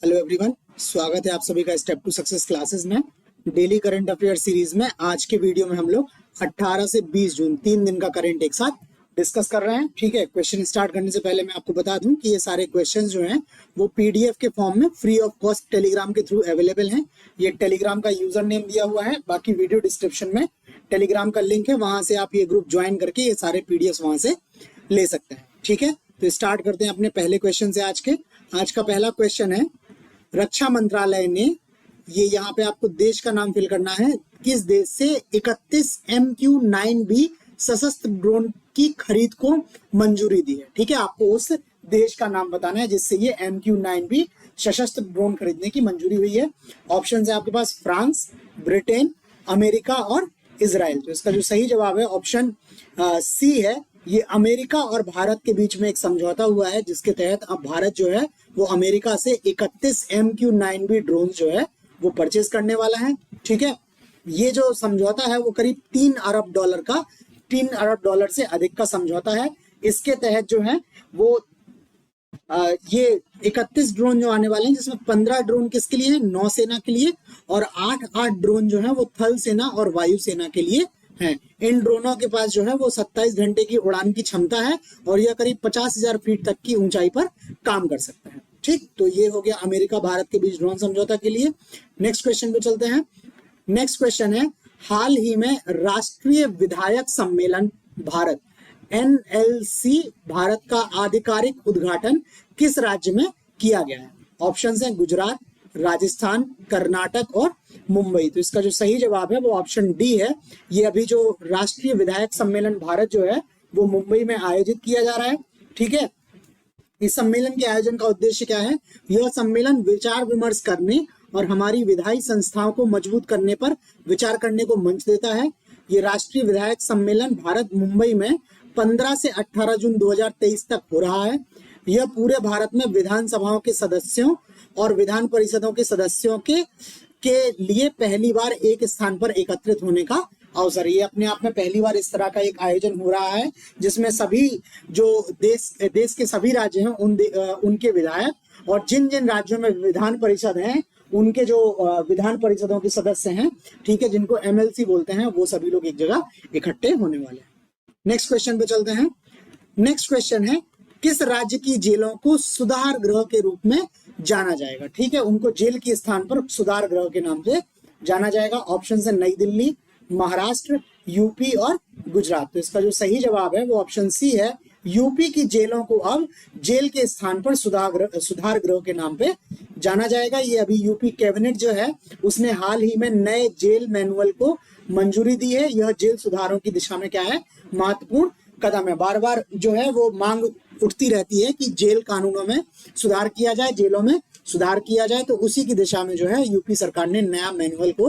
Hello everyone, स्वागत है आप सभी का स्टेप टू सक्सेस क्लासेस में। डेली करंट अफेयर सीरीज में आज के वीडियो में हम लोग 18 से 20 जून 3 दिन का करंट एक साथ डिस्कस कर रहे हैं। ठीक है, क्वेश्चन स्टार्ट करने से पहले मैं आपको बता दूं कि ये सारे क्वेश्चंस जो हैं वो पीडीएफ के फॉर्म में फ्री ऑफ कॉस्ट टेलीग्राम के थ्रू अवेलेबल हैं। ये टेलीग्राम का यूजर नेम दिया हुआ है, बाकी वीडियो डिस्क्रिप्शन में टेलीग्राम का लिंक है, वहां से आप ये ग्रुप ज्वाइन करके ये सारे पीडीएफ वहां से ले सकते हैं। ठीक है, तो स्टार्ट करते हैं अपने पहले क्वेश्चन से। आज का पहला क्वेश्चन है, रक्षा मंत्रालय ने, ये यहाँ पे आपको देश का नाम फिल करना है, किस देश से 31 MQ-9B सशस्त्र ड्रोन की खरीद को मंजूरी दी है। ठीक है, आपको उस देश का नाम बताना है जिससे ये MQ-9B सशस्त्र ड्रोन खरीदने की मंजूरी हुई है। ऑप्शन है आपके पास फ्रांस, ब्रिटेन, अमेरिका और इजराइल। तो इसका जो सही जवाब है ऑप्शन सी है। ये अमेरिका और भारत के बीच में एक समझौता हुआ है जिसके तहत अब भारत जो है वो अमेरिका से 31 MQ-9B ड्रोन जो है वो परचेज करने वाला है। ठीक है, ये जो समझौता है वो करीब $3 अरब से अधिक का समझौता है। इसके तहत जो है वो ये 31 ड्रोन जो आने वाले हैं, जिसमें 15 ड्रोन किसके लिए है, नौसेना के लिए, और 8 ड्रोन जो है वो थल सेना और वायुसेना के लिए हैं। इन ड्रोनों के पास जो है वो 27 घंटे की उड़ान की क्षमता है और यह करीब 50,000 फीट तक की ऊंचाई पर काम कर सकता है। ठीक, तो ये हो गया अमेरिका भारत के बीच ड्रोन समझौता के लिए। नेक्स्ट क्वेश्चन पे चलते हैं। नेक्स्ट क्वेश्चन है, हाल ही में राष्ट्रीय विधायक सम्मेलन भारत NLC भारत का आधिकारिक उद्घाटन किस राज्य में किया गया है। ऑप्शन है गुजरात, राजस्थान, कर्नाटक और मुंबई। तो इसका जो सही जवाब है वो ऑप्शन डी है। ये अभी जो राष्ट्रीय विधायक सम्मेलन भारत जो है वो मुंबई में आयोजित किया जा रहा है। ठीक है, इस सम्मेलन के आयोजन का उद्देश्य क्या है, यह सम्मेलन विचार विमर्श करने और हमारी विधायी संस्थाओं को मजबूत करने पर विचार करने को मंच देता है। ये राष्ट्रीय विधायक सम्मेलन भारत मुंबई में 15 से 18 जून 2023 तक हो रहा है। यह पूरे भारत में विधानसभाओं के सदस्यों और विधान परिषदों के सदस्यों के लिए पहली बार एक स्थान पर एकत्रित होने का अवसर। ये अपने आप में पहली बार इस तरह का एक आयोजन हो रहा है जिसमें सभी जो देश के सभी राज्य हैं उनके विधायक और जिन जिन राज्यों में विधान परिषद हैं उनके जो विधान परिषदों के सदस्य हैं, ठीक है, जिनको MLC बोलते हैं, वो सभी लोग एक जगह इकट्ठे होने वाले हैं। नेक्स्ट क्वेश्चन पे चलते हैं। नेक्स्ट क्वेश्चन है, किस राज्य की जेलों को सुधार गृह के रूप में जाना जाएगा। ठीक है, उनको जेल के स्थान पर सुधार गृह के नाम से जाना जाएगा। ऑप्शन है नई दिल्ली, महाराष्ट्र, यूपी और गुजरात। तो इसका जो सही जवाब है वो ऑप्शन सी है। यूपी की जेलों को अब जेल के स्थान पर सुधार गृह के नाम पे जाना जाएगा। ये अभी यूपी कैबिनेट जो है उसने हाल ही में नए जेल मैनुअल को मंजूरी दी है। यह जेल सुधारों की दिशा में क्या है, महत्वपूर्ण कदम है। बार बार जो है वो मांग उठती रहती है कि जेल कानूनों में सुधार किया जाए, जेलों में सुधार किया जाए, तो उसी की दिशा में जो है यूपी सरकार ने नया मैनुअल को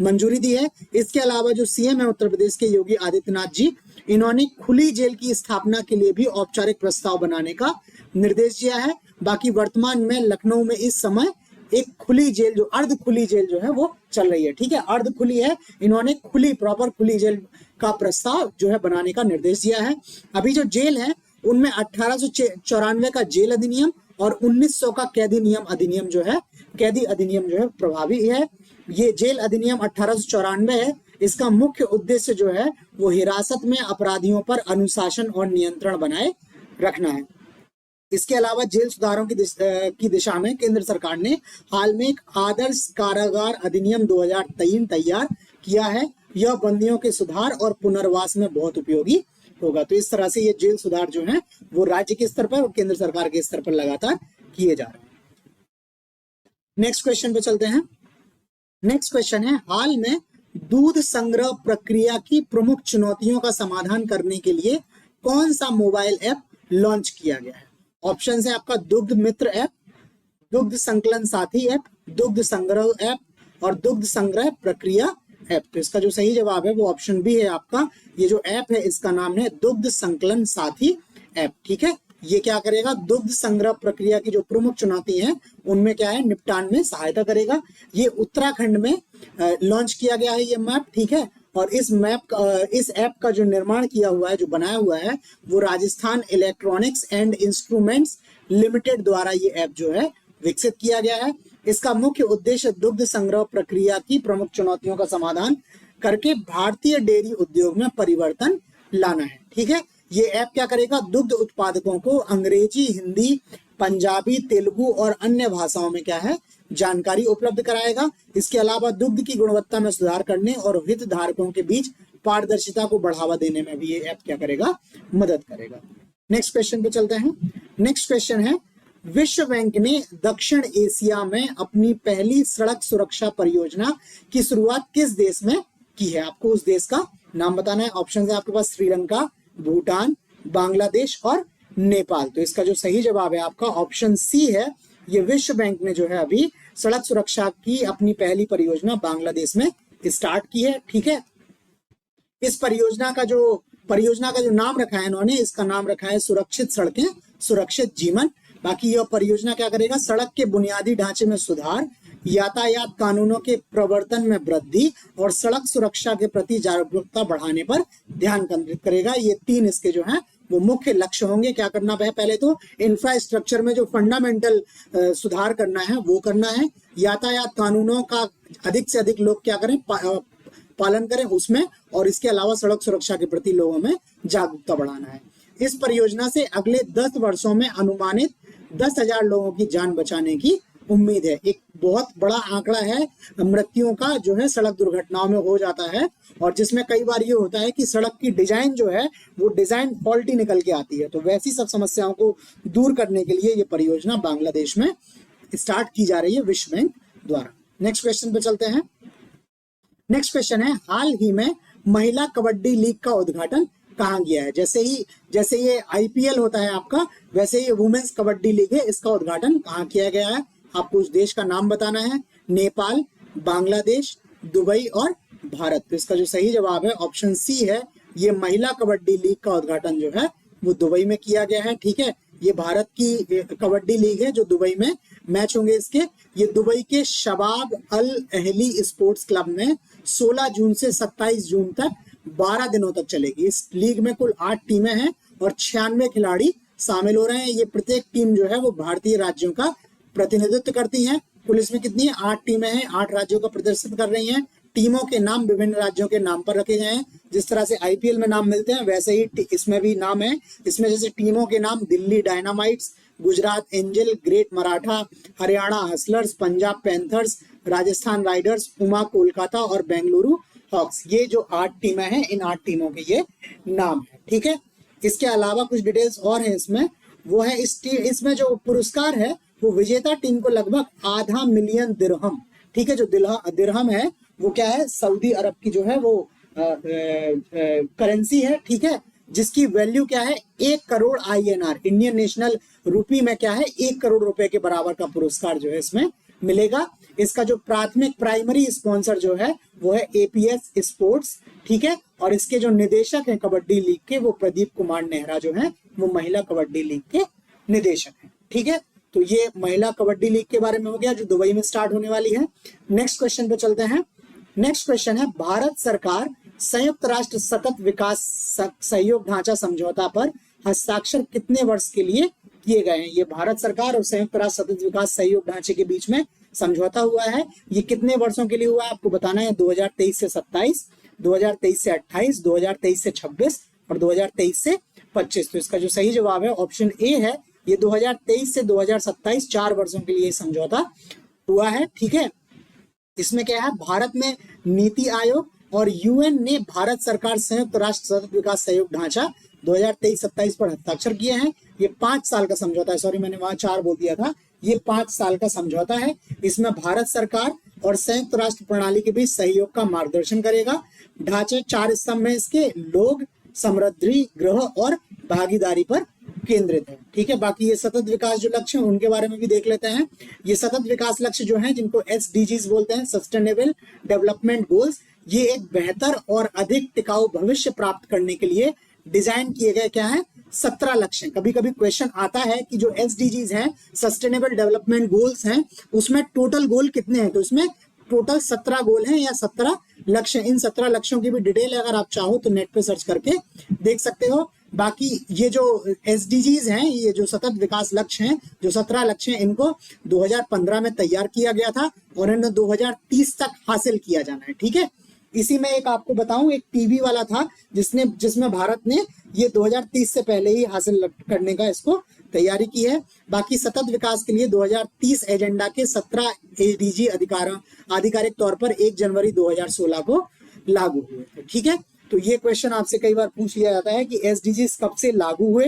मंजूरी दी है। इसके अलावा जो सीएम है उत्तर प्रदेश के योगी आदित्यनाथ जी, इन्होंने खुली जेल की स्थापना के लिए भी औपचारिक प्रस्ताव बनाने का निर्देश दिया है। बाकी वर्तमान में लखनऊ में इस समय एक खुली जेल, जो अर्ध खुली जेल जो है वो चल रही है। ठीक है, अर्ध खुली है, इन्होंने खुली प्रॉपर खुली जेल का प्रस्ताव जो है बनाने का निर्देश दिया है। अभी जो जेल है उनमें 1894 का जेल अधिनियम और 1900 का कैदी अधिनियम जो है प्रभावी है। ये जेल अधिनियम 1894 है। इसका मुख्य उद्देश्य जो है वो हिरासत में अपराधियों पर अनुशासन और नियंत्रण बनाए रखना है। इसके अलावा जेल सुधारों की दिशा में केंद्र सरकार ने हाल में एक आदर्श कारागार अधिनियम 2003 तैयार किया है। यह बंदियों के सुधार और पुनर्वास में बहुत उपयोगी होगा। तो इस तरह से ये जेल सुधार जो है वो राज्य के स्तर पर और केंद्र सरकार के स्तर पर लगातार किए जा रहे हैं। नेक्स्ट क्वेश्चन पे चलते हैं। नेक्स्ट क्वेश्चन है, हाल में दूध संग्रह प्रक्रिया की प्रमुख चुनौतियों का समाधान करने के लिए कौन सा मोबाइल ऐप लॉन्च किया गया है। ऑप्शन है आपका दुग्ध मित्र ऐप, दुग्ध संकलन साथी ऐप, दुग्ध संग्रह ऐप और दुग्ध संग्रह प्रक्रिया ऐप। तो इसका जो सही जवाब है वो ऑप्शन बी है आपका। ये जो ऐप है इसका नाम है दुग्ध संकलन साथी ऐप। ठीक है, ये क्या करेगा, दुग्ध संग्रह प्रक्रिया की जो प्रमुख चुनौती है उनमें क्या है, निपटान में सहायता करेगा। ये उत्तराखंड में लॉन्च किया गया है ये मैप। ठीक है, और इस ऐप का जो निर्माण किया हुआ है, जो बनाया हुआ है, वो Rajasthan electronics and instruments limited द्वारा ये ऐप जो है विकसित किया गया है। इसका मुख्य उद्देश्य दुग्ध संग्रह प्रक्रिया की प्रमुख चुनौतियों का समाधान करके भारतीय डेयरी उद्योग में परिवर्तन लाना है। ठीक है, ये ऐप क्या करेगा, दुग्ध उत्पादकों को अंग्रेजी, हिंदी, पंजाबी, तेलुगु और अन्य भाषाओं में क्या है, जानकारी उपलब्ध कराएगा। इसके अलावा दुग्ध की गुणवत्ता में सुधार करने और हितधारकों के बीच पारदर्शिता को बढ़ावा देने में भी ये ऐप क्या करेगा, मदद करेगा। नेक्स्ट क्वेश्चन पे चलते हैं। नेक्स्ट क्वेश्चन है, विश्व बैंक ने दक्षिण एशिया में अपनी पहली सड़क सुरक्षा परियोजना की शुरुआत किस देश में की है? आपको उस देश का नाम बताना है। ऑप्शन है आपके पास श्रीलंका, भूटान, बांग्लादेश और नेपाल। तो इसका जो सही जवाब है आपका ऑप्शन सी है। ये विश्व बैंक ने जो है अभी सड़क सुरक्षा की अपनी पहली परियोजना बांग्लादेश में स्टार्ट की है। ठीक है, इस परियोजना का जो नाम रखा है इन्होंने, इसका नाम रखा है सुरक्षित सड़कें सुरक्षित जीवन। बाकी यह परियोजना क्या करेगा, सड़क के बुनियादी ढांचे में सुधार, यातायात कानूनों के प्रवर्तन में वृद्धि और सड़क सुरक्षा के प्रति जागरूकता बढ़ाने पर ध्यान केंद्रित करेगा। ये 3 इसके जो है वो मुख्य लक्ष्य होंगे। क्या करना है, पहले तो इंफ्रास्ट्रक्चर में जो फंडामेंटल सुधार करना है वो करना है। यातायात कानूनों का अधिक से अधिक लोग क्या करें, पालन करें उसमें, और इसके अलावा सड़क सुरक्षा के प्रति लोगों में जागरूकता बढ़ाना है। इस परियोजना से अगले 10 वर्षों में अनुमानित 10,000 लोगों की जान बचाने की उम्मीद है। एक बहुत बड़ा आंकड़ा है मृत्युओं का जो है सड़क दुर्घटनाओं में हो जाता है, और जिसमें कई बार ये होता है कि सड़क की डिजाइन जो है वो डिजाइन फॉल्टी निकल के आती है। तो वैसी सब समस्याओं को दूर करने के लिए ये परियोजना बांग्लादेश में स्टार्ट की जा रही है विश्व बैंक द्वारा। नेक्स्ट क्वेश्चन पे चलते हैं। नेक्स्ट क्वेश्चन है, हाल ही में महिला कबड्डी लीग का उद्घाटन कहाँ गया है? जैसे ये आईपीएल होता है आपका, वैसे ये वुमेन्स कबड्डी लीग है, इसका उद्घाटन कहाँ किया गया है? आपको उस देश का नाम बताना है। नेपाल, बांग्लादेश, दुबई और भारत। तो इसका जो सही जवाब है ऑप्शन सी है। ये महिला कबड्डी लीग का उद्घाटन जो है वो दुबई में किया गया है। ठीक है, ये भारत की कबड्डी लीग है जो दुबई में मैच होंगे इसके। ये दुबई के शबाब अल अहली स्पोर्ट्स क्लब में 16 जून से 27 जून तक 12 दिनों तक चलेगी। इस लीग में कुल 8 टीमें हैं और 96 खिलाड़ी शामिल हो रहे हैं। ये प्रत्येक टीम जो है वो भारतीय राज्यों का प्रतिनिधित्व करती हैं। कुल इसमें कितनी है, 8 टीमें हैं, 8 राज्यों का प्रदर्शन कर रही हैं। टीमों के नाम विभिन्न राज्यों के नाम पर रखे गए हैं। जिस तरह से आईपीएल में नाम मिलते हैं वैसे ही इसमें भी नाम है। इसमें जैसे टीमों के नाम Delhi dynamites, Gujarat angel, great Maratha, Haryana hustlers, Punjab panthers, Rajasthan Riders, Uma Kolkata और बेंगलुरु हॉक्स। ये जो 8 टीमें हैं, इन 8 टीमों के ये नाम है। ठीक है, इसके अलावा कुछ डिटेल्स और हैं इसमें। वो है इसमें जो पुरस्कार है वो विजेता टीम को लगभग ½ मिलियन दिरहम। ठीक है, जो दिरहम है वो क्या है, सऊदी अरब की जो है वो करेंसी है। ठीक है, जिसकी वैल्यू क्या है, 1 करोड़ INR, इंडियन नेशनल रूपी में क्या है, 1 करोड़ रुपए के बराबर का पुरस्कार जो है इसमें मिलेगा। इसका जो प्राइमरी स्पॉन्सर जो है वो है APS स्पोर्ट्स। ठीक है, और इसके जो निदेशक हैं कबड्डी लीग के वो प्रदीप कुमार नेहरा जो है वो महिला कबड्डी लीग के निदेशक हैं। ठीक है, तो ये महिला कबड्डी लीग के बारे में हो गया जो दुबई में स्टार्ट होने वाली है। नेक्स्ट क्वेश्चन पे चलते हैं। नेक्स्ट क्वेश्चन है, भारत सरकार संयुक्त राष्ट्र सतत विकास सहयोग ढांचा समझौता पर हस्ताक्षर कितने वर्ष के लिए किए गए हैं? ये भारत सरकार और संयुक्त राष्ट्र सतत विकास सहयोग ढांचे के बीच में समझौता हुआ है। ये कितने वर्षों के लिए हुआ है आपको बताना है। 2023 से 27, 2023 से 28, 2023 से 26 और 2023 से 25। तो इसका जो सही जवाब है ऑप्शन ए है। ये 2023 से 2027 4 वर्षों के लिए समझौता हुआ है। ठीक है, इसमें क्या है, भारत में नीति आयोग और UN ने भारत सरकार संयुक्त राष्ट्र सतत विकास सहयोग ढांचा 2023-27 पर हस्ताक्षर किए हैं। ये 5 साल का समझौता है। सॉरी, मैंने वहां 4 बोल दिया था। ये 5 साल का समझौता है। इसमें भारत सरकार और संयुक्त राष्ट्र प्रणाली के बीच सहयोग का मार्गदर्शन करेगा। ढांचे 4 स्तंभ में इसके, लोग, समृद्धि, ग्रह और भागीदारी पर केंद्रित है। ठीक है, बाकी ये सतत विकास जो लक्ष्य है उनके बारे में भी देख लेते हैं। ये सतत विकास लक्ष्य जो है जिनको SDGs बोलते हैं, सस्टेनेबल डेवलपमेंट गोल्स, ये एक बेहतर और अधिक टिकाऊ भविष्य प्राप्त करने के लिए डिजाइन किए गए क्या है, 17 लक्ष्य। कभी कभी क्वेश्चन आता है कि जो SDGs हैं, सस्टेनेबल डेवलपमेंट गोल्स हैं, उसमें टोटल गोल कितने हैं? तो इसमें टोटल 17 गोल हैं या 17 लक्ष्य। इन 17 लक्ष्यों की भी डिटेल अगर आप चाहो तो नेट पे सर्च करके देख सकते हो। बाकी ये जो एसडीजीज हैं, ये जो सतत विकास लक्ष्य हैं, जो 17 लक्ष्य हैं, इनको 2015 में तैयार किया गया था और इन्हें 2030 तक हासिल किया जाना है। ठीक है, इसी में एक आपको बताऊं, एक टीवी वाला था जिसमें भारत ने ये 2030 से पहले ही हासिल करने का इसको तैयारी की है। बाकी सतत विकास के लिए 2030 एजेंडा के 17 एसडीजी आधिकारिक तौर पर 1 जनवरी 2016 को लागू हुए थे। ठीक है, तो ये क्वेश्चन आपसे कई बार पूछ लिया जाता है कि एसडीजीज कब से लागू हुए,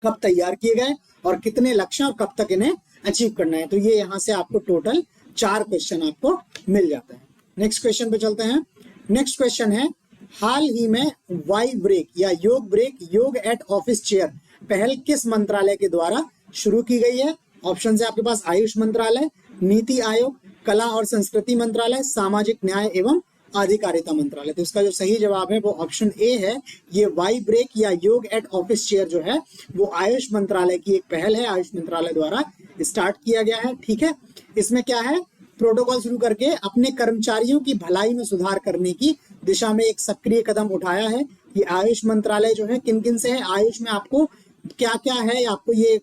कब तैयार किए गए और कितने लक्ष्य और कब तक इन्हें अचीव करना है। तो ये यहाँ से आपको टोटल 4 क्वेश्चन आपको मिल जाता है। नेक्स्ट क्वेश्चन पे चलते हैं। नेक्स्ट क्वेश्चन है, हाल ही में वाई ब्रेक या योग ब्रेक, योग एट ऑफिस चेयर पहल किस मंत्रालय के द्वारा शुरू की गई है? ऑप्शन है आपके पास आयुष मंत्रालय, नीति आयोग, कला और संस्कृति मंत्रालय, सामाजिक न्याय एवं आधिकारिता मंत्रालय। तो इसका जो सही जवाब है वो ऑप्शन ए है। ये वाई ब्रेक या योग एट ऑफिस चेयर जो है वो आयुष मंत्रालय की एक पहल है, आयुष मंत्रालय द्वारा स्टार्ट किया गया है। ठीक है, इसमें क्या है, प्रोटोकॉल शुरू करके अपने कर्मचारियों की भलाई में सुधार करने की दिशा में एक सक्रिय कदम उठाया है। ये आयुष मंत्रालय जो है किन किन से है, आयुष में आपको क्या क्या है, आपको ये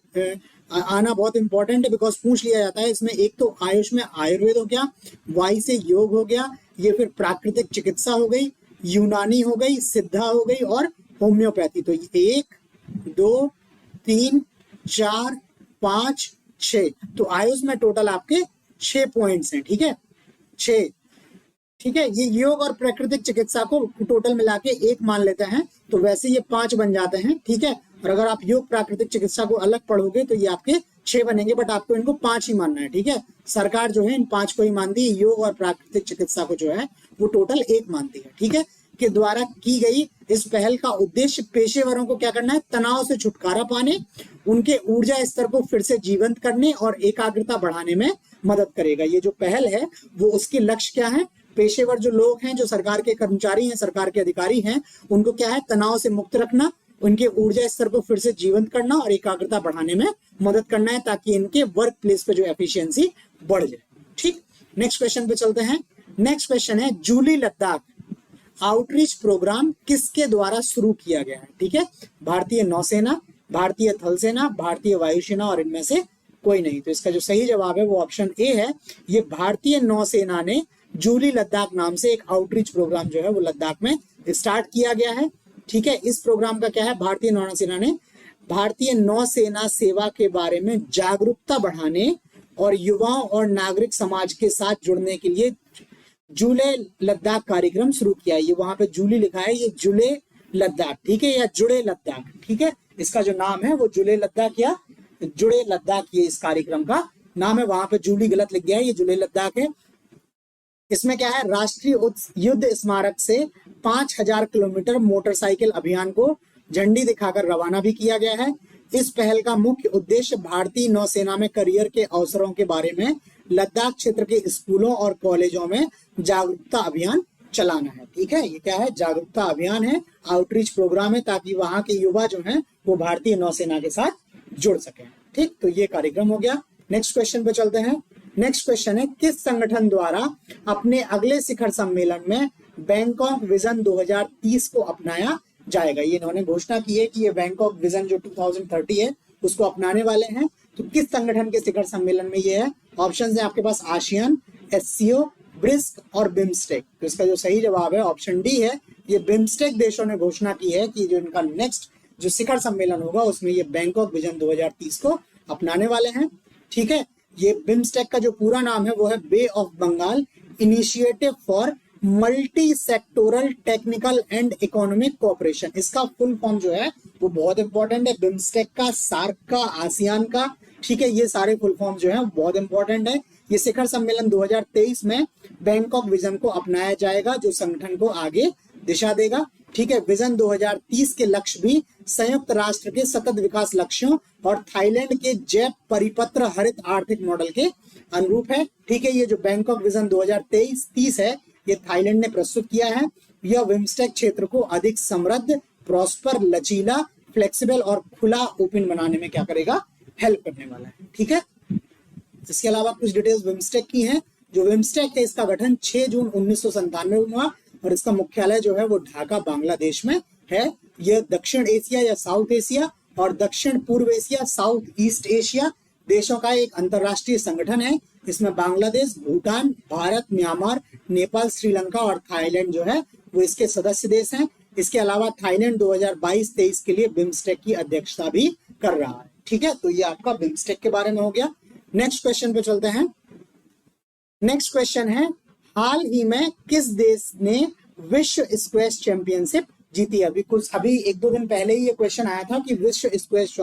आना बहुत इंपॉर्टेंट है बिकॉज पूछ लिया जाता है इसमें। एक तो आयुष में आयुर्वेद हो गया, वाई से योग हो गया, ये फिर प्राकृतिक चिकित्सा हो गई, यूनानी हो गई, सिद्धा हो गई और होम्योपैथी। तो 1 2 3 4 5 6, तो आयुष में टोटल आपके 6 पॉइंट्स हैं। ठीक है, 6। ठीक है, ये योग और प्राकृतिक चिकित्सा को टोटल मिला के 1 मान लेते हैं तो वैसे ये 5 बन जाते हैं। ठीक है, और अगर आप योग प्राकृतिक चिकित्सा को अलग पढ़ोगे तो ये आपके 6 बनेंगे, बट आपको इनको 5 ही मानना है। ठीक है, सरकार जो है इन 5 को ही मानती है, योग और प्राकृतिक चिकित्सा को जो है वो टोटल 1 मानती है। ठीक है, के द्वारा की गई इस पहल का उद्देश्य पेशेवरों को क्या करना है, तनाव से छुटकारा पाने, उनके ऊर्जा स्तर को फिर से जीवंत करने और एकाग्रता बढ़ाने में मदद करेगा। ये जो पहल है वो उसके लक्ष्य क्या है, पेशेवर जो लोग हैं, जो सरकार के कर्मचारी हैं, सरकार के अधिकारी हैं, उनको क्या है, तनाव से मुक्त रखना, उनके ऊर्जा स्तर को फिर से जीवंत करना और एकाग्रता बढ़ाने में मदद करना है ताकि इनके वर्क प्लेस पे जो एफिशिएंसी बढ़ जाए। ठीक, नेक्स्ट क्वेश्चन पे चलते हैं। नेक्स्ट क्वेश्चन है, जूली लद्दाख आउटरीच प्रोग्राम किसके द्वारा शुरू किया गया है? ठीक है, भारतीय नौसेना, भारतीय थल सेना, भारतीय वायुसेना और इनमें से कोई नहीं। तो इसका जो सही जवाब है वो ऑप्शन ए है। ये भारतीय नौसेना ने जूली लद्दाख नाम से एक आउटरीच प्रोग्राम जो है वो लद्दाख में स्टार्ट किया गया है। ठीक है, इस प्रोग्राम का क्या है, भारतीय नौसेना ने भारतीय नौसेना सेवा के बारे में जागरूकता बढ़ाने और युवाओं और नागरिक समाज के साथ जुड़ने के लिए जुले लद्दाख कार्यक्रम शुरू किया है। ये वहां पे जूली लिखा है, ये जुले लद्दाख। ठीक है, या जुड़े लद्दाख। ठीक है, इसका जो नाम है वो जुले लद्दाख या जुड़े लद्दाख, ये इस कार्यक्रम का नाम है। वहां पे जूली गलत लिख गया है, ये जुले लद्दाख है। इसमें क्या है, राष्ट्रीय युद्ध स्मारक से 5000 किलोमीटर मोटरसाइकिल अभियान को झंडी दिखाकर रवाना भी किया गया है। इस पहल का मुख्य उद्देश्य भारतीय नौसेना में करियर के अवसरों के बारे में लद्दाख क्षेत्र के स्कूलों और कॉलेजों में जागरूकता अभियान चलाना है। ठीक है, ये क्या है, जागरूकता अभियान है, आउटरीच प्रोग्राम है ताकि वहां के युवा जो हैं वो भारतीय नौसेना के साथ जुड़ सके। ठीक, तो ये कार्यक्रम हो गया। नेक्स्ट क्वेश्चन पे चलते हैं। नेक्स्ट क्वेश्चन है, किस संगठन द्वारा अपने अगले शिखर सम्मेलन में बैंकॉक विजन 2030 को अपनाया जाएगा? ये इन्होंने घोषणा की है कि ये बैंकॉक विजन जो 2030 है उसको अपनाने वाले हैं। तो किस संगठन के शिखर सम्मेलन में ये है? ऑप्शन है आपके पास आसियान, एससीओ, ब्रिक्स और बिम्स्टेक। तो इसका जो सही जवाब है ऑप्शन डी है। ये बिम्स्टेक देशों ने घोषणा की है कि जो इनका नेक्स्ट जो शिखर सम्मेलन होगा उसमें ये बैंकॉक विजन 2030 को अपनाने वाले हैं। ठीक है, ये बिम्स्टेक का जो पूरा नाम है वो है bay of Bengal initiative for multi sectoral technical and economic cooperation. इसका फुल फॉर्म जो है वो बहुत इंपॉर्टेंट है, बिम्स्टेक का, सार्क का, आसियान का। ठीक है, ये सारे फुल फॉर्म जो है बहुत इंपॉर्टेंट है। ये शिखर सम्मेलन 2023 में बैंकॉक विजन को अपनाया जाएगा जो संगठन को आगे दिशा देगा। ठीक है, विजन 2030 के लक्ष्य भी संयुक्त राष्ट्र के सतत विकास लक्ष्यों और थाईलैंड के जैव परिपत्र हरित आर्थिक मॉडल के अनुरूप है। ठीक है, ये जो बैंकॉक विजन 2030 है ये थाईलैंड ने प्रस्तुत किया है। यह बिम्स्टेक क्षेत्र को अधिक समृद्ध, प्रॉस्पर, लचीला, फ्लेक्सिबल और खुला ओपन बनाने में क्या करेगा, हेल्प करने वाला है। ठीक है, इसके अलावा कुछ डिटेल्स बिम्स्टेक की हैं। जो बिम्स्टेक है इसका गठन 6 जून 1997 में हुआ और इसका मुख्यालय जो है वो ढाका बांग्लादेश में है। ये दक्षिण एशिया या साउथ एशिया और दक्षिण पूर्व एशिया साउथ ईस्ट एशिया देशों का एक अंतरराष्ट्रीय संगठन है। इसमें बांग्लादेश, भूटान, भारत, म्यांमार, नेपाल, श्रीलंका और थाईलैंड जो है वो इसके सदस्य देश हैं। इसके अलावा थाईलैंड 2022-23 के लिए बिम्स्टेक की अध्यक्षता भी कर रहा है। ठीक है, तो ये आपका बिम्स्टेक के बारे में हो गया। नेक्स्ट क्वेश्चन पे चलते हैं। नेक्स्ट क्वेश्चन है, हाल ही में किस देश ने विश्व स्क्वैश चैंपियनशिप जीती? अभी एक दो दिन पहले ही ये क्वेश्चन आया था कि विश्व स्क्वैश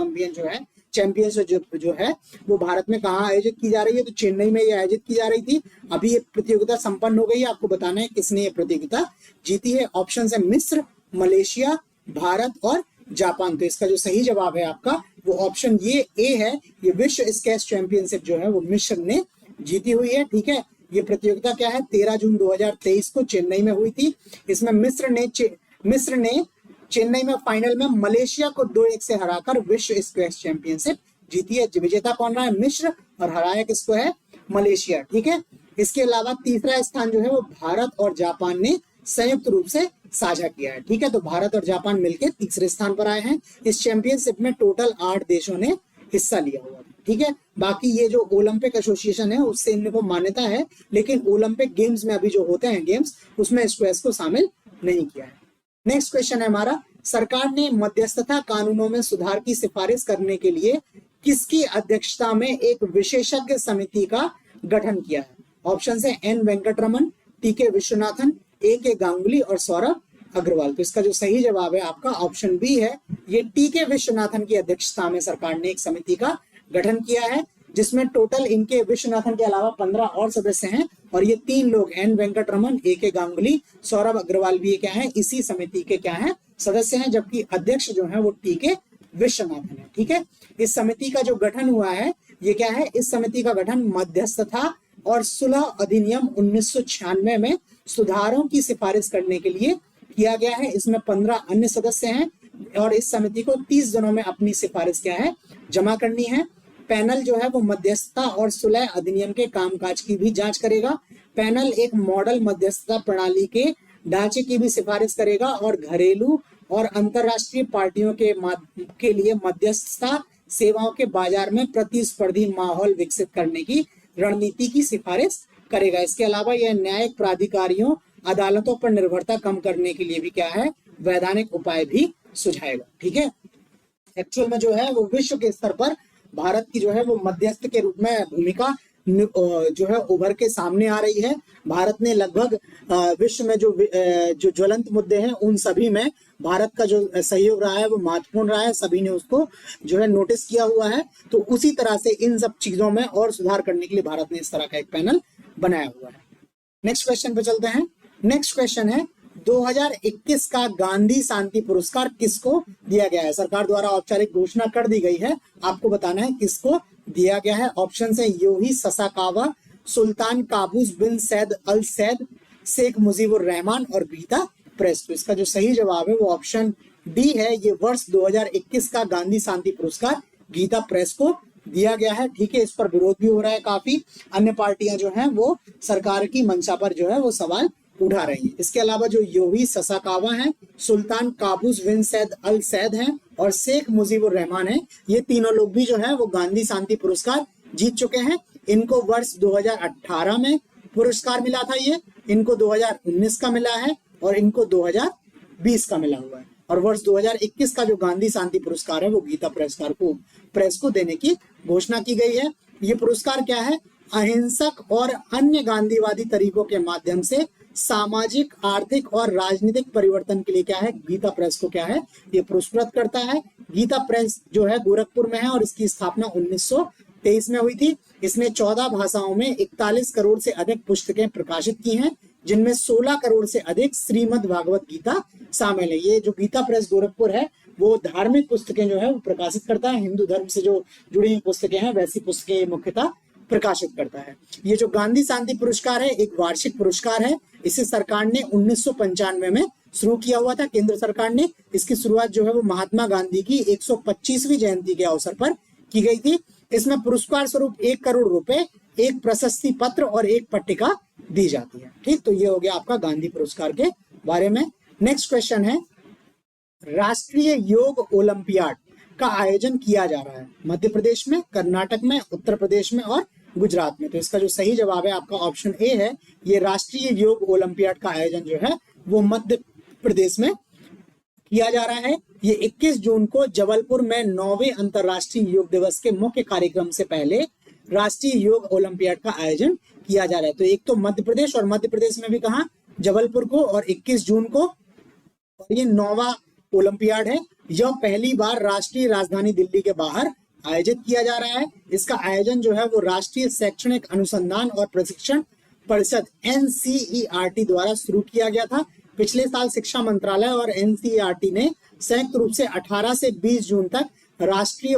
चैंपियनशिप जो है वो भारत में कहाँ आयोजित की जा रही है? तो चेन्नई में ये आयोजित की जा रही थी। अभी ये प्रतियोगिता संपन्न हो गई है। आपको बताना है किसने ये प्रतियोगिता जीती है। ऑप्शन है मिस्र, मलेशिया, भारत और जापान। तो इसका जो सही जवाब है आपका वो ऑप्शन ये ए है। ये विश्व स्क्वैश चैंपियनशिप जो है वो मिस्र ने जीती हुई है। ठीक है, ये प्रतियोगिता क्या है, 13 जून 2023 को चेन्नई में हुई थी। इसमें मिस्र ने चेन्नई में फाइनल में मलेशिया को 2-1 से हराकर विश्व स्क्वैश चैंपियनशिप जीती है। विजेता कौन रहा है? मिस्र, और हराया किसको है? मलेशिया। ठीक है, इसके अलावा तीसरा स्थान जो है वो भारत और जापान ने संयुक्त रूप से साझा किया है। ठीक है, तो भारत और जापान मिलकर तीसरे स्थान पर आए हैं। इस चैंपियनशिप में टोटल 8 देशों ने हिस्सा लिया हुआ है। ठीक है, बाकी ये जो ओलंपिक एसोसिएशन है उससे इनको मान्यता है, लेकिन ओलंपिक गेम्स में अभी जो होते हैं गेम्स उसमें स्क्वैश को शामिल नहीं किया है। नेक्स्ट क्वेश्चन है हमारा, सरकार ने मध्यस्थता कानूनों में सुधार की सिफारिश करने के लिए किसकी अध्यक्षता में एक विशेषज्ञ समिति का गठन किया है? ऑप्शन है N Venkataraman, TK. Vishwanathan, AK. Ganguly और सौरभ अग्रवाल। तो इसका जो सही जवाब है आपका ऑप्शन बी है। ये टी.के. विश्वनाथन की अध्यक्षता में सरकार ने एक समिति का गठन किया है, जिसमें टोटल इनके विश्वनाथन के अलावा 15 और सदस्य हैं, और ये 3 लोग एन वेंकटरमन, ए.के. गांगुली, सौरभ अग्रवाल भी क्या है इसी समिति के क्या है सदस्य हैं, जबकि अध्यक्ष जो है वो टी.के. विश्वनाथन है। ठीक है, इस समिति का जो गठन हुआ है ये क्या है, इस समिति का गठन मध्यस्थता और सुलह अधिनियम 1996 में सुधारों की सिफारिश करने के लिए किया गया है। इसमें 15 अन्य सदस्य हैं और इस समिति को 30 दिनों में अपनी सिफारिश क्या है जमा करनी है। पैनल जो है वो मध्यस्थता और सुलह अधिनियम के कामकाज की भी जांच करेगा। पैनल एक मॉडल मध्यस्थता प्रणाली के ढांचे की भी सिफारिश करेगा और घरेलू और अंतरराष्ट्रीय पार्टियों के लिए मध्यस्थता सेवाओं के बाजार में प्रतिस्पर्धी माहौल विकसित करने की रणनीति की सिफारिश करेगा। इसके अलावा यह न्यायिक प्राधिकारियों अदालतों पर निर्भरता कम करने के लिए भी क्या है वैधानिक उपाय भी सुझाएगा। ठीक है, एक्चुअल में जो है वो विश्व के स्तर पर भारत की जो है वो मध्यस्थ के रूप में भूमिका जो है उभर के सामने आ रही है। भारत ने लगभग विश्व में जो ज्वलंत मुद्दे हैं उन सभी में भारत का जो सहयोग रहा है वो महत्वपूर्ण रहा है। सभी ने उसको जो है नोटिस किया हुआ है। तो उसी तरह से इन सब चीजों में और सुधार करने के लिए भारत ने इस तरह का एक पैनल बनाया हुआ है। नेक्स्ट क्वेश्चन पे चलते हैं। नेक्स्ट क्वेश्चन है 2021 का गांधी शांति पुरस्कार किसको दिया गया है? सरकार द्वारा औपचारिक घोषणा कर दी गई है, आपको बताना है किसको दिया गया है। ऑप्शन है Yohei Sasakawa, Sultan Qaboos bin Said Al Said, Sheikh Mujibur Rahman और गीता प्रेस। तो इसका जो सही जवाब है वो ऑप्शन डी है। ये वर्ष 2021 का गांधी शांति पुरस्कार गीता प्रेस को दिया गया है। ठीक है, इस पर विरोध भी हो रहा है काफी। अन्य पार्टियां जो हैं वो सरकार की मंशा पर जो है वो सवाल उठा रही है। इसके अलावा जो योही ससाकावा है, सुल्तान Qaboos bin Said Al Syed हैं और शेख मुजीबुर रहमान है, ये तीनों लोग भी जो है वो गांधी शांति पुरस्कार जीत चुके हैं। इनको वर्ष 2018 में पुरस्कार मिला था, ये इनको 2019 का मिला है और इनको 2020 का मिला हुआ है। और वर्ष 2021 का जो गांधी शांति पुरस्कार है वो गीता प्रेस को देने की घोषणा की गई है। ये पुरस्कार क्या है, अहिंसक और अन्य गांधीवादी तरीकों के माध्यम से सामाजिक, आर्थिक और राजनीतिक परिवर्तन के लिए क्या है गीता प्रेस को क्या है ये पुरस्कृत करता है। गीता प्रेस जो है गोरखपुर में है और इसकी स्थापना 1923 में हुई थी। इसने 14 भाषाओं में 41 करोड़ से अधिक पुस्तकें प्रकाशित की हैं, जिनमें 16 करोड़ से अधिक श्रीमद् भागवत गीता शामिल है। ये जो गीता प्रेस गोरखपुर है वो धार्मिक पुस्तकें जो है वो प्रकाशित करता है। हिंदू धर्म से जो जुड़ी हुई पुस्तकें हैं वैसी पुस्तकें मुख्यतः प्रकाशित करता है। ये जो गांधी शांति पुरस्कार है एक वार्षिक पुरस्कार है। इसे सरकार ने 1995 में शुरू किया हुआ था, केंद्र सरकार ने। इसकी शुरुआत जो है वो महात्मा गांधी की 125वीं जयंती के अवसर पर की गई थी। इसमें पुरस्कार स्वरूप 1 करोड़ रुपए, एक प्रशस्ति पत्र और एक पट्टिका दी जाती है। ठीक, तो ये हो गया आपका गांधी पुरस्कार के बारे में। नेक्स्ट क्वेश्चन है राष्ट्रीय योग ओलंपियाड का आयोजन किया जा रहा है? मध्य प्रदेश में, कर्नाटक में, उत्तर प्रदेश में और गुजरात में। तो इसका जो सही जवाब है आपका ऑप्शन ए है, ये राष्ट्रीय योग ओलंपियाड का आयोजन जो है वो मध्य प्रदेश में किया जा रहा है। ये 21 जून को जबलपुर में 9वें अंतर्राष्ट्रीय योग दिवस के मुख्य कार्यक्रम से पहले राष्ट्रीय योग ओलंपियाड का आयोजन किया जा रहा है। तो एक तो मध्य प्रदेश, और मध्य प्रदेश में भी कहा, जबलपुर को, और 21 जून को, और ये 9वां ओलंपियाड है। यह पहली बार राष्ट्रीय राजधानी दिल्ली के बाहर आयोजित किया जा रहा है। इसका आयोजन जो है वो राष्ट्रीय शैक्षणिक अनुसंधान और प्रशिक्षण परिषद NCERT द्वारा शुरू किया गया था। पिछले साल शिक्षा मंत्रालय और NCERT ने संयुक्त रूप से 18 से 20 जून तक राष्ट्रीय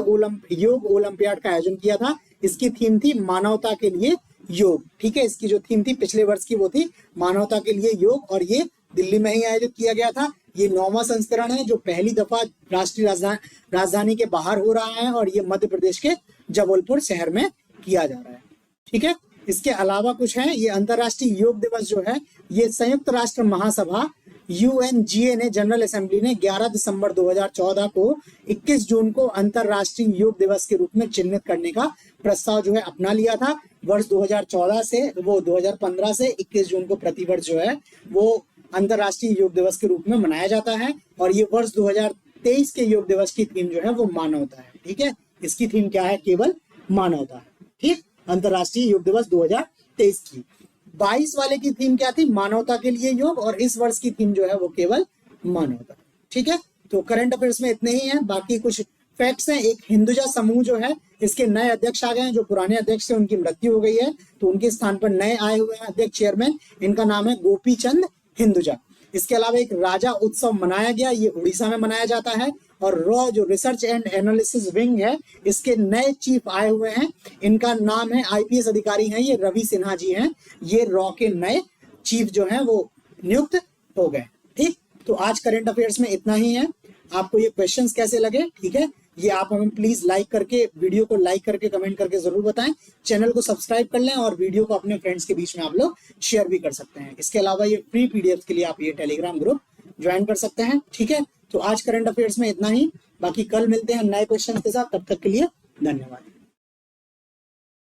योग ओलंपियाड का आयोजन किया था। इसकी थीम थी मानवता के लिए योग। ठीक है, इसकी जो थीम थी पिछले वर्ष की वो थी मानवता के लिए योग, और ये दिल्ली में ही आयोजित किया गया था। ये 9वां संस्करण है जो पहली दफा राष्ट्रीय राजधानी के बाहर हो रहा है, और ये मध्य प्रदेश के जबलपुर शहर में किया जा रहा है। ठीक है, इसके अलावा कुछ है, ये अंतर्राष्ट्रीय योग दिवस जो है ये संयुक्त राष्ट्र महासभा UNGA ने, जनरल असेंबली ने 11 दिसंबर 2014 को 21 जून को अंतर्राष्ट्रीय योग दिवस के रूप में चिन्हित करने का प्रस्ताव जो है अपना लिया था। वर्ष 2014 से वो 2015 से 21 जून को प्रतिवर्ष जो है वो अंतर्राष्ट्रीय योग दिवस के रूप में मनाया जाता है। और ये वर्ष 2023 के योग दिवस की थीम जो है वो मानवता है। ठीक है, इसकी थीम क्या है? केवल मानवता। ठीक, अंतर्राष्ट्रीय योग दिवस 2023 की। 22 वाले की थीम क्या थी? मानवता के लिए योग, और इस वर्ष की थीम जो है वो केवल मानवता। ठीक है, तो करंट अफेयर्स में इतने ही है। बाकी कुछ फैक्ट्स हैं। एक हिंदुजा समूह जो है इसके नए अध्यक्ष आ गए हैं। जो पुराने अध्यक्ष थे उनकी मृत्यु हो गई है, तो उनके स्थान पर नए आए हुए हैं अध्यक्ष, चेयरमैन। इनका नाम है गोपी चंद हिंदुजा। इसके अलावा एक राजा उत्सव मनाया गया, ये उड़ीसा में मनाया जाता है। और रॉ जो रिसर्च एंड एनालिसिस विंग है, इसके नए चीफ आए हुए हैं। इनका नाम है, IPS अधिकारी हैं ये, रवि सिन्हा जी हैं। ये रॉ के नए चीफ जो हैं वो नियुक्त हो गए। ठीक, तो आज करंट अफेयर्स में इतना ही है। आपको ये क्वेश्चंस कैसे लगे? ठीक है, ये आप हमें प्लीज लाइक करके, वीडियो को लाइक करके, कमेंट करके जरूर बताएं। चैनल को सब्सक्राइब कर लें, और वीडियो को अपने फ्रेंड्स के बीच में आप लोग शेयर भी कर सकते हैं। इसके अलावा ये फ्री PDF के लिए आप ये टेलीग्राम ग्रुप ज्वाइन कर सकते हैं। ठीक है, तो आज करंट अफेयर्स में इतना ही। बाकी कल मिलते हैं नए क्वेश्चन के साथ। तब तक के लिए धन्यवाद।